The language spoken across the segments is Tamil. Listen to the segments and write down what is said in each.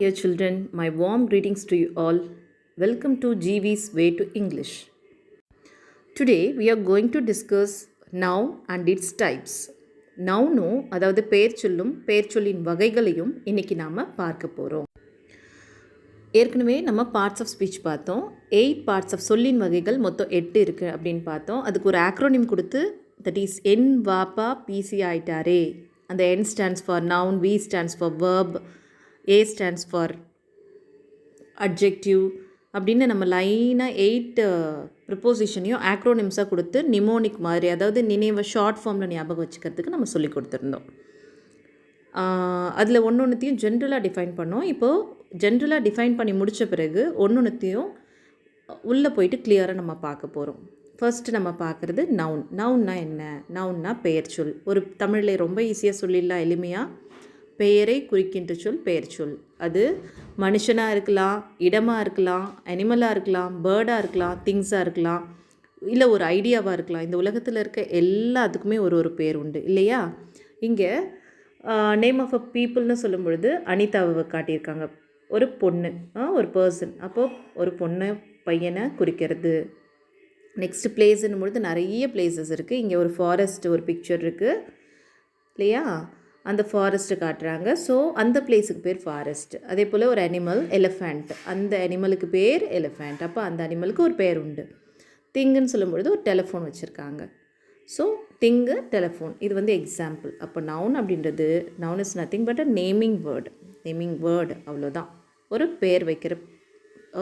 Dear children, my warm greetings to you all. Welcome to GV's Way to English. Today we are going to discuss noun and its types. நவுனும் அதாவது பெயர் சொல்லும் பெயர் சொல்லின் வகைகளையும் இன்னைக்கு நாம் பார்க்க போகிறோம். ஏற்கனவே நம்ம பார்ட்ஸ் ஆஃப் ஸ்பீச் பார்த்தோம். 8 பார்ட்ஸ் ஆஃப் சொல்லின் வகைகள் மொத்தம் 8 இருக்குது அப்படின்னு பார்த்தோம். அதுக்கு ஒரு ஆக்ரோனிம் கொடுத்து தட் இஸ் என் வாப்பா பிசி ஆயிட்டாரே. அந்த N stands for noun, V stands for verb, A stands for adjective அப்படின்னு நம்ம லைனாக 8 ப்ரிப்போசிஷனையும் ஆக்ரோனிம்ஸாக கொடுத்து நிமோனிக் மாதிரி, அதாவது நினைவை ஷார்ட் ஃபார்மில் ஞாபகம் வச்சுக்கிறதுக்கு நம்ம சொல்லி கொடுத்துருந்தோம். அதில் ஒன்றொன்றுத்தையும் ஜென்ரலாக டிஃபைன் பண்ணோம். இப்போது ஜென்ரலாக டிஃபைன் பண்ணி முடித்த பிறகு ஒன்றொன்றுத்தையும் உள்ளே போயிட்டு கிளியராக நம்ம பார்க்க போகிறோம். ஃபர்ஸ்ட்டு நம்ம பார்க்குறது நவுன். நவுன்னா என்ன? நவுன்னா பெயர் சொல். ஒரு தமிழில் ரொம்ப ஈஸியாக சொல்லிடலாம், எளிமையாக. பெயரை குறிக்கின்ற சொல் பெயர் சொல். அது மனுஷனாக இருக்கலாம், இடமாக இருக்கலாம், அனிமலாக இருக்கலாம், பேர்டாக இருக்கலாம், திங்ஸாக இருக்கலாம், இல்லை ஒரு ஐடியாவாக இருக்கலாம். இந்த உலகத்தில் இருக்க எல்லாத்துக்குமே ஒரு பேர் உண்டு இல்லையா? இங்கே நேம் ஆஃப் அ பீப்புள்னு சொல்லும் பொழுது அனிதாவை காட்டியிருக்காங்க. ஒரு பொண்ணு, ஒரு பர்சன். அப்போது ஒரு பொண்ணு பையனை குறிக்கிறது. நெக்ஸ்ட் பிளேஸ்ன்னும் பொழுது நிறைய பிளேசஸ் இருக்குது. இங்கே ஒரு ஃபாரஸ்ட் ஒரு பிக்சர் இருக்குது இல்லையா? அந்த ஃபாரஸ்ட்டு காட்டுறாங்க. ஸோ அந்த பிளேஸுக்கு பேர் ஃபாரஸ்ட். அதே போல் ஒரு அனிமல் எலிஃபண்ட், அந்த அனிமலுக்கு பேர் எலிஃபண்ட். அப்போ அந்த அனிமலுக்கு ஒரு பேர் உண்டு. திங்குன்னு சொல்லும்பொழுது ஒரு டெலிஃபோன் வச்சுருக்காங்க. ஸோ திங்கு, டெலிஃபோன், இது எக்ஸாம்பிள். அப்போ நவுன் அப்படின்றது, noun is nothing but a naming word. Naming word, அவ்வளோதான். ஒரு பேர் வைக்கிற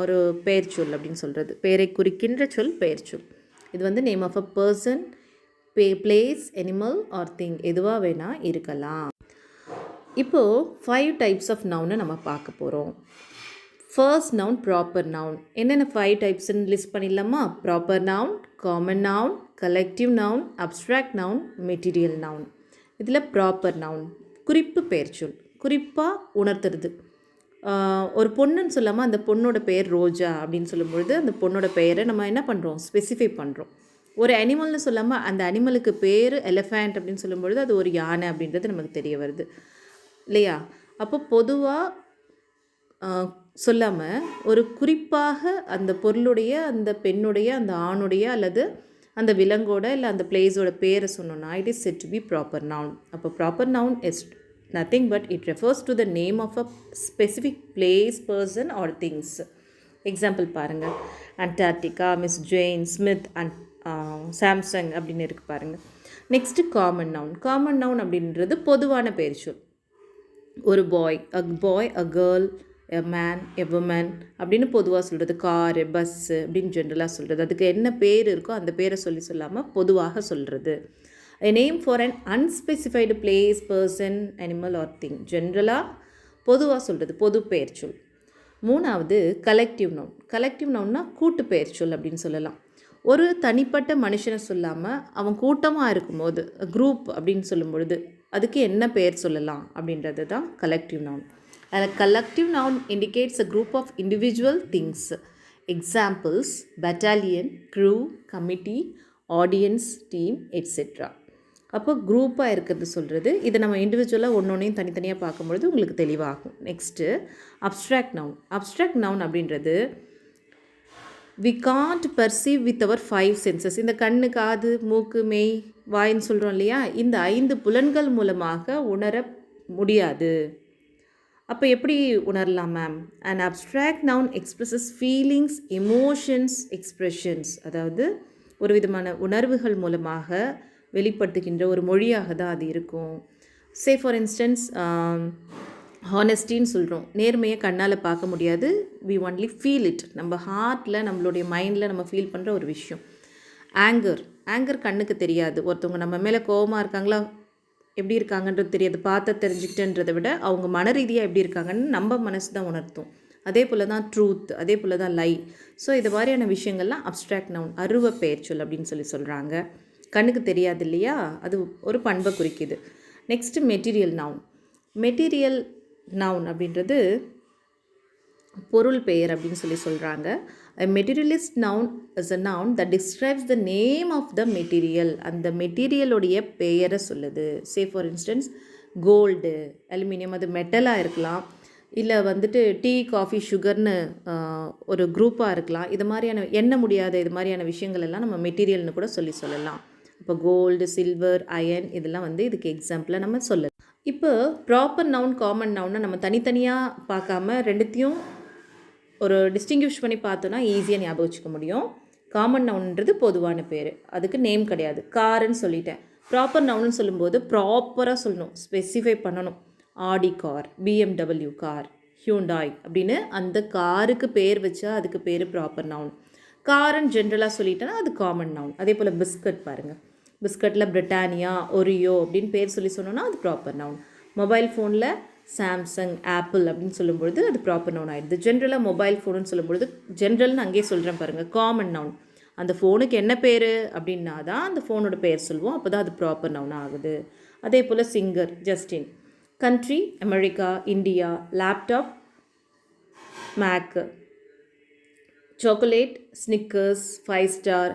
ஒரு பெயர் சொல் அப்படின்னு சொல்கிறது. பெயரை குறிக்கின்ற சொல் பெயர் சொல். இது name of a person, place, animal or thing, எதுவாக வேணால் இருக்கலாம். இப்போது 5 டைப்ஸ் ஆஃப் நவுனை நம்ம பார்க்க போகிறோம். First noun proper noun. என்னென்ன 5 டைப்ஸ்ன்னு லிஸ்ட் பண்ணிடலாமா? Proper noun, common noun, collective noun, abstract noun, material noun. இதில் ப்ராப்பர் நவுன் குறிப்பு பெயர் சொல், குறிப்பாக உணர்த்துறது. ஒரு பொண்ணுன்னு சொல்லாமல் அந்த பொண்ணோட பெயர் ரோஜா அப்படின்னு சொல்லும்பொழுது அந்த பொண்ணோட பெயரை நம்ம என்ன பண்ணுறோம்? ஸ்பெசிஃபை பண்ணுறோம். ஒரு அனிமல்னு சொல்லாமல் அந்த அனிமலுக்கு பேர் எலிஃபண்ட் அப்படின்னு சொல்லும்பொழுது அது ஒரு யானை அப்படின்றது நமக்கு தெரிய வருது இல்லையா? அப்போ பொதுவாக சொல்லாமல் ஒரு குறிப்பாக அந்த பொருளுடைய, அந்த பெண்ணுடைய, அந்த ஆணுடைய அல்லது அந்த விலங்கோட இல்லை அந்த பிளேஸோட பேரை சொன்னோன்னா it is said to be proper noun. அப்போ proper noun is nothing but it refers to the name of a specific place, person or things. Example பாருங்கள், Antarctica, Miss Jain, Smith and Samsung அப்படின்னு இருக்குது பாருங்கள். Next common noun. Common noun அப்படின்றது பொதுவான பெயர் சொல். ஒரு boy, a girl, a man, a woman அப்படின்னு பொதுவாக சொல்கிறது. காரு, பஸ்ஸு அப்படின்னு ஜென்ரலாக சொல்கிறது. அதுக்கு என்ன பேர் இருக்கோ அந்த பேரை சொல்லாமல் பொதுவாக சொல்கிறது. A name for an unspecified place, person, animal or thing. ஜென்ரலாக பொதுவாக சொல்கிறது, பொது பெயர் சொல். மூணாவது கலெக்டிவ் நவுன். கலெக்டிவ் நவுன்னா கூட்டு பெயர் சொல் அப்படின்னு சொல்லலாம். ஒரு தனிப்பட்ட மனுஷனை சொல்லாமல் அவன் கூட்டமாக இருக்கும்போது, குரூப் அப்படின்னு சொல்லும் பொழுது அதுக்கு என்ன பெயர் சொல்லலாம் அப்படின்றது தான் கலெக்டிவ் நவுன். அதில் collective noun indicates a group of individual things. Examples battalion, crew, committee, audience, team etcetera. அப்போ குரூப்பாக இருக்கிறது சொல்கிறது. இதை நம்ம இண்டிவிஜுவலாக ஒன்றொன்றையும் தனித்தனியாக பார்க்கும்பொழுது உங்களுக்கு தெளிவாகும். Next abstract noun. Abstract noun அப்படின்றது we can't perceive with our 5 senses. இந்த கண்ணு, காது, மூக்கு, மெய், வாயின்னு சொல்கிறோம் இல்லையா? இந்த 5 புலன்கள் மூலமாக உணர முடியாது. அப்போ எப்படி உணரலாம் ma'am? And abstract noun expresses feelings, emotions, expressions. அதாவது ஒரு விதமான உணர்வுகள் மூலமாக வெளிப்படுத்துகின்ற ஒரு மொழியாக தான் அது இருக்கும். சே ஃபார் இன்ஸ்டன்ஸ் ஹானஸ்டின்னு சொல்கிறோம். நேர்மையை கண்ணால் பார்க்க முடியாது. We only feel it. நம்ம ஹார்ட்டில், நம்மளுடைய மைண்டில் நம்ம ஃபீல் பண்ணுற ஒரு விஷயம். ஆங்கர் கண்ணுக்கு தெரியாது. ஒருத்தவங்க நம்ம மேலே கோபமாக இருக்காங்களா, எப்படி இருக்காங்கன்றது தெரியாது. பார்த்து தெரிஞ்சுக்கிட்டேன்றதை விட அவங்க மன ரீதியாக எப்படி இருக்காங்கன்னு நம்ம மனசு தான் உணர்த்தும். அதே போல் தான் ட்ரூத், அதே போல் தான் லை. ஸோ இது மாதிரியான விஷயங்கள்லாம் அப்ஸ்ட்ராக்ட் நவுன், அருவ பெயர் சொல் அப்படின்னு சொல்கிறாங்க. கண்ணுக்கு தெரியாது இல்லையா? அது ஒரு பண்பை குறிக்குது. Next material noun. Material noun அப்படின்றது பொருள் பெயர் அப்படின்னு சொல்கிறாங்க. A materialist noun is a noun that describes the name of the material. அந்த மெட்டீரியலுடைய பெயரை சொல்லுது. Say for instance gold, aluminium, அது மெட்டலாக இருக்கலாம், இல்லை வந்துட்டு டீ காஃபி சுகர்னு ஒரு குரூப்பாக இருக்கலாம். இது மாதிரியான எண்ண முடியாத இது மாதிரியான விஷயங்கள் எல்லாம் நம்ம மெட்டீரியல்னு கூட சொல்லலாம். இப்போ கோல்டு, சில்வர், அயன் இதெல்லாம் வந்து இதுக்கு எக்ஸாம்பிளாக நம்ம சொல்லலாம். இப்போ ப்ராப்பர் நவுன், காமன் நவுனை நம்ம தனித்தனியாக பார்க்காம ரெண்டுத்தையும் ஒரு டிஸ்டிங்விஷ் பண்ணி பார்த்தோன்னா ஈஸியாக ஞாபகம் வச்சுக்க முடியும். காமன் நவுன்ன்றது பொதுவான பேர், அதுக்கு நேம் கிடையாது. காருன்னு சொல்லிட்டேன். ப்ராப்பர் நவுன்னு சொல்லும்போது ப்ராப்பராக சொல்லணும், ஸ்பெசிஃபை பண்ணணும். Audi car, BMW car, Hyundai அப்படின்னு அந்த காருக்கு பேர் வச்சா அதுக்கு பேர் ப்ராப்பர் நவுன். காருன்னு ஜென்ரலாக சொல்லிட்டேன்னா அது காமன் நவுன். அதே போல் பிஸ்கட் பாருங்கள், பிஸ்கட்டில் பிரிட்டானியா, ஒரியோ அப்படின்னு பேர் சொல்லி சொன்னோன்னா அது ப்ராப்பர் நவுன். மொபைல் ஃபோனில் சாம்சங், ஆப்பிள் அப்படின்னு சொல்லும்பொழுது அது ப்ராப்பர் நவுன் ஆகிடுது. ஜென்ரலாக மொபைல் ஃபோனுன்னு சொல்லும்பொழுது ஜென்ரல்னு அங்கேயே சொல்கிறேன் பாருங்கள், காமன் நவுன். அந்த ஃபோனுக்கு என்ன பேர் அப்படின்னா தான் அந்த ஃபோனோட பேர் சொல்லுவோம், அப்போ தான் அது ப்ராப்பர் நவுன் ஆகுது. அதே போல் singer, Justin. Country, America, India. Laptop, Mac. Chocolate, Snickers, 5 star.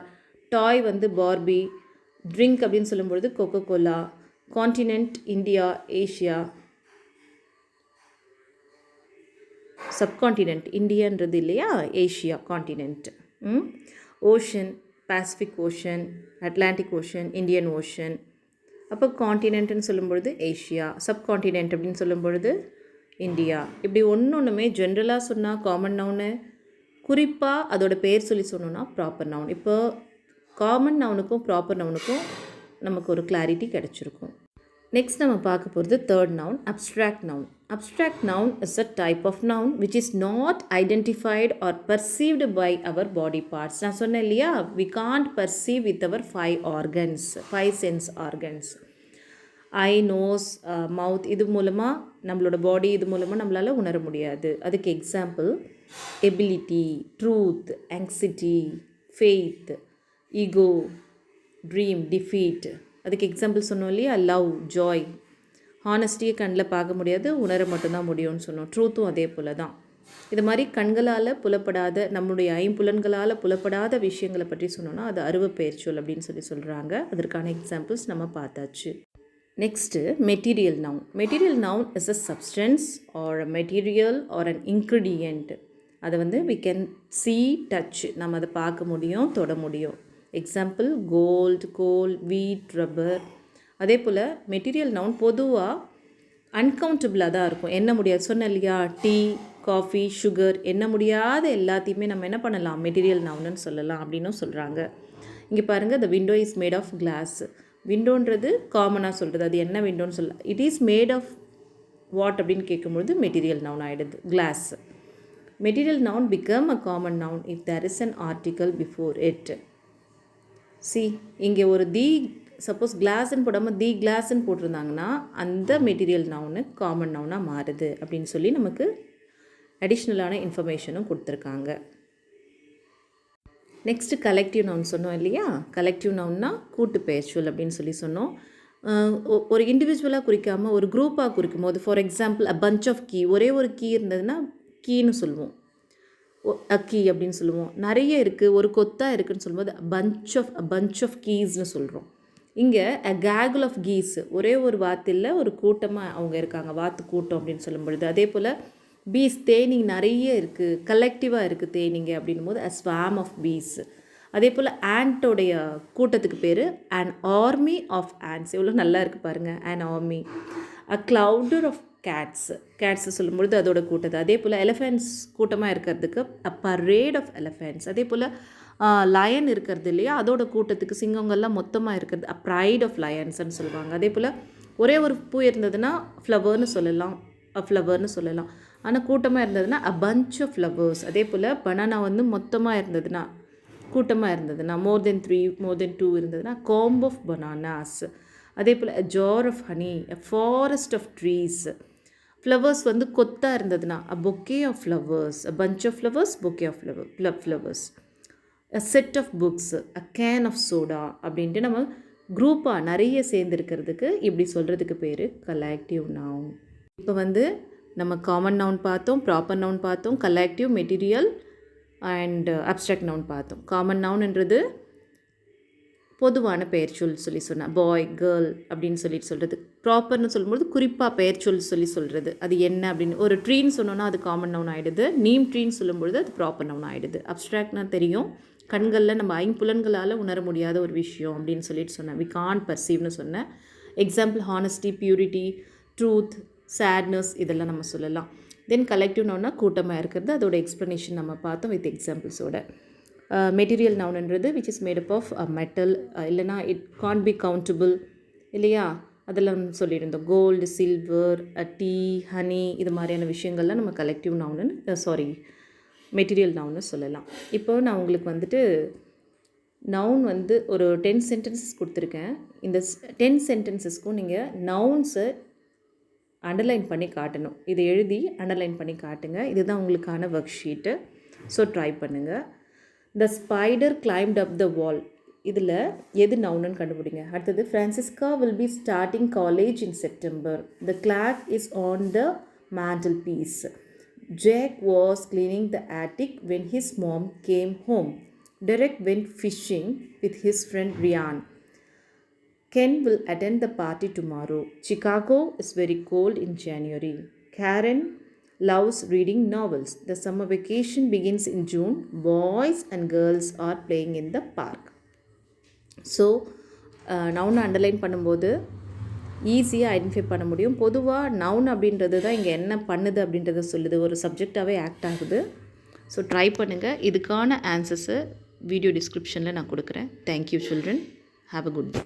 Toy வந்து பார்பி. ட்ரிங்க் அப்படின்னு சொல்லும்பொழுது Coca Cola. Continent, India, Asia. Subcontinent, இந்தியான்றது இல்லையா, Asia continent. Ocean, Pacific Ocean, Atlantic Ocean, Indian Ocean. அப்போ காண்டினென்ட்னு சொல்லும்பொழுது ஏஷியா, சப்காண்டினென்ட் அப்படின்னு சொல்லும்பொழுது இந்தியா. இப்படி ஒன்றுமே ஜென்ரலாக சொன்னால் காமன் நவுனு, குறிப்பாக அதோட பேர் சொல்லி சொன்னோன்னா ப்ராப்பர் நவுன். இப்போ காமன் நவுனுக்கும் ப்ராப்பர் நவுனுக்கும் நமக்கு ஒரு கிளாரிட்டி கிடச்சிருக்கும். நெக்ஸ்ட் நம்ம பார்க்க போகிறது third noun, abstract noun. Abstract noun is a type of noun which is not identified or perceived by our body parts. நான் சொன்னேன் இல்லையா, we can't perceive with our 5 sense organs. Eye, nose, mouth இது மூலமாக நம்மளோட பாடி இது மூலமாக நம்மளால் உணர முடியாது. அதுக்கு example ability, truth, anxiety, faith, ego, dream, defeat. அதுக்கு எக்ஸாம்பிள் சொன்னோம் இல்லையா, லவ், ஜாய். ஹானஸ்டியை கண்ணில் பார்க்க முடியாது, உணர மட்டும்தான் முடியும்னு சொன்னோம். ட்ரூத்தும் அதே போல் தான். இது மாதிரி கண்களால் புலப்படாத, நம்மளுடைய ஐம்புலன்களால் புலப்படாத விஷயங்களை பற்றி சொன்னோன்னா அது அருவ பெயர்ச்சொல் அப்படின்னு சொல்கிறாங்க. அதற்கான எக்ஸாம்பிள்ஸ் நம்ம பார்த்தாச்சு. Next material noun. Material noun is a substance or a material or an ingredient. அதை வந்து வி கேன் see, டச், நம்ம அதை பார்க்க முடியும், தொட முடியும். எக்ஸாம்பிள் கோல்டு, கோல், வீட், ரப்பர். அதே போல் மெட்டீரியல் நவுன் பொதுவாக அன்கவுண்டபிளாக தான் இருக்கும், எண்ண முடியாது. சொன்ன இல்லையா, டீ, காஃபி, சுகர், எண்ண முடியாத எல்லாத்தையுமே நம்ம என்ன பண்ணலாம், மெட்டீரியல் நவுன்னு சொல்லலாம் அப்படின்னும் சொல்கிறாங்க. இங்கே பாருங்கள், the window is made of glass. விண்டோன்றது காமனாக சொல்கிறது, அது என்ன விண்டோன்னு சொல்லலாம். It is made of what அப்படின்னு கேட்கும்பொழுது மெட்டீரியல் நவுன் ஆகிடுது, glass. Material noun become a common noun if there is an article before it. See, இங்கே ஒரு சப்போஸ் கிளாஸ்ன்னு போடாமல் தி கிளாஸ்ன்னு போட்டிருந்தாங்கன்னா அந்த மெட்டீரியல் நவுனு காமன் நவுனாக மாறுது அப்படின்னு சொல்லி நமக்கு அடிஷ்னலான இன்ஃபர்மேஷனும் கொடுத்துருக்காங்க. நெக்ஸ்ட்டு கலெக்டிவ் நவுன் சொன்னோம் இல்லையா. கலெக்டிவ் நவுன்னா கூட்டு பெயர்ச்சொல் அப்படின்னு சொல்லி சொன்னோம். ஒரு இண்டிவிஜுவலாக குறிக்காமல் ஒரு குரூப்பாக குறிக்கும் போது, for example a bunch of key, ஒரே ஒரு கீ இருந்ததுன்னா கீன்னு சொல்லுவோம், அக்கி அப்படின்னு சொல்லுவோம். நிறைய இருக்குது, ஒரு கொத்தாக இருக்குதுன்னு சொல்லும்போது பஞ்ச் ஆஃப் கீஸ்னு சொல்கிறோம். இங்கே அ கேகுல் ஆஃப் கீஸ், ஒரே ஒரு வாத்தில் ஒரு கூட்டமாக அவங்க இருக்காங்க, வாத்து கூட்டம் அப்படின்னு சொல்லும்பொழுது. அதே போல் பீஸ், தேனி நிறைய இருக்குது, கலெக்டிவாக இருக்குது தேனிங்க அப்படின்னும் போது அ ஸ்வாம் ஆஃப் பீஸ். அதே போல் ஆண்ட்டோடைய கூட்டத்துக்கு பேர் அன் ஆர்மி ஆஃப் ஆண்ட்ஸ். எவ்வளோ நல்லா இருக்குது பாருங்கள், an army. A clowder of cats சொல்லும்பொழுது அதோட கூட்டத்தை. அதே போல் எலிஃபென்ட்ஸ் கூட்டமாக இருக்கிறதுக்கு அ பரேட் ஆஃப் எலிஃபென்ட்ஸ். அதே போல் லயன் இருக்கிறது இல்லையா, அதோட கூட்டத்துக்கு சிங்கங்கள்லாம் மொத்தமாக இருக்கிறது அ ப்ரைட் ஆஃப் லயன்ஸ்ன்னு சொல்லுவாங்க. அதே போல் ஒரே ஒரு பூ இருந்ததுன்னா ஃப்ளவர்னு சொல்லலாம், அ ஃப்ளவர்னு சொல்லலாம். ஆனால் கூட்டமாக இருந்ததுன்னா அ பஞ்ச் ஆஃப் ஃப்ளவர்ஸ். அதே போல் பனானா வந்து மொத்தமாக இருந்ததுன்னா, கூட்டமாக இருந்ததுன்னா, மோர் தென் 3, மோர் தென் 2 இருந்ததுன்னா காம்ப் ஆஃப் பனானாஸ். அதே போல் a jar of honey, a forest of trees. Flowers வந்து கொத்தாக இருந்ததுன்னா a bouquet of flowers, a bunch of flowers, bouquet of flowers. A set of books, a can of soda அப்படின்ட்டு நம்ம குரூப்பாக நிறைய சேர்ந்துருக்கிறதுக்கு இப்படி சொல்கிறதுக்கு பேர் கலெக்டிவ் நவுன். இப்போ வந்து நம்ம காமன் நவுன் பார்த்தோம், ப்ராப்பர் நவுன் பார்த்தோம், collective, material and abstract noun பார்த்தோம். காமன் நவுன்ன்றது பொதுவான பெயர்ச்சொல் சொல்லி சொன்னேன். பாய், கேர்ள் அப்படின்னு சொல்லிட்டு சொல்கிறது. ப்ராப்பர்னு சொல்லும்போது குறிப்பாக பெயர்ச்சொல் சொல்லி சொல்கிறது. அது என்ன அப்படின்னு ஒரு ட்ரீன்னு சொன்னோன்னா அது காமன் நவுன் ஆகிடுது. நீம் ட்ரீன்னு சொல்லும்பொழுது அது ப்ராப்பர் நவுன் ஆகிடுது. அப்ஸ்ட்ராக்ட்னா தெரியும், கண்களில் நம்ம ஐம்புலன்களால் உணர முடியாத ஒரு விஷயம் அப்படின்னு சொல்லிட்டு சொன்னேன். வி கான் பர்சீவ்னு சொன்னேன். Example honesty, purity, truth, sadness இதெல்லாம் நம்ம சொல்லலாம். தென் கலெக்டிவ் நவுன்னா கூட்டமாக இருக்கிறது. அதோட எக்ஸ்ப்ளனேஷன் நம்ம பார்த்தோம் வித் எக்ஸாம்பிள்ஸோட. மெட்டீரியல் நவுன்ன்றது which is made up of metal, இல்லைனா இட் கான் பி கவுண்டபிள் இல்லையா, அதெல்லாம் சொல்லியிருந்தோம். கோல்டு, சில்வர், டீ, ஹனி இது மாதிரியான விஷயங்கள்லாம் நம்ம கலெக்டிவ் நவுன்னு மெட்டீரியல் நவுன்னு சொல்லலாம். இப்போ நான் உங்களுக்கு வந்துட்டு நவுன் வந்து ஒரு 10 சென்டென்சஸ் கொடுத்துருக்கேன். இந்த 10 சென்டென்சஸ்க்கும் நீங்கள் நவுன்ஸை அண்டர்லைன் பண்ணி காட்டணும். இதை எழுதி அண்டர்லைன் பண்ணி காட்டுங்க. இதுதான் உங்களுக்கான ஒர்க் ஷீட்டு. ஸோ ட்ரை பண்ணுங்கள். த ஸ்பைடர் கிளைம்ட் அப் த வால், இதில் எது நவுன்னு கண்டுபிடிங்க. அடுத்தது Francesca will be starting college in September. The clock is on the mantelpiece. Jack was cleaning the attic when his mom came home. Derek went fishing with his friend Ryan. Ken will attend the party tomorrow. Chicago is very cold in January. Karen loves reading novels. The summer vacation begins in June. Boys and girls are playing in the park. So நவுனை அண்டர்லைன் பண்ணும்போது ஈஸியாக ஐடென்டிஃபை பண்ண முடியும். பொதுவாக நவுன் அப்படின்றது தான் இங்கே என்ன பண்ணுது அப்படின்றத சொல்லுது, ஒரு சப்ஜெக்டாகவே ஆக்ட் ஆகுது. ஸோ ட்ரை பண்ணுங்கள். இதுக்கான ஆன்சர்ஸை வீடியோ டிஸ்கிரிப்ஷனில் நான் கொடுக்குறேன். Thank you children. Have a good day.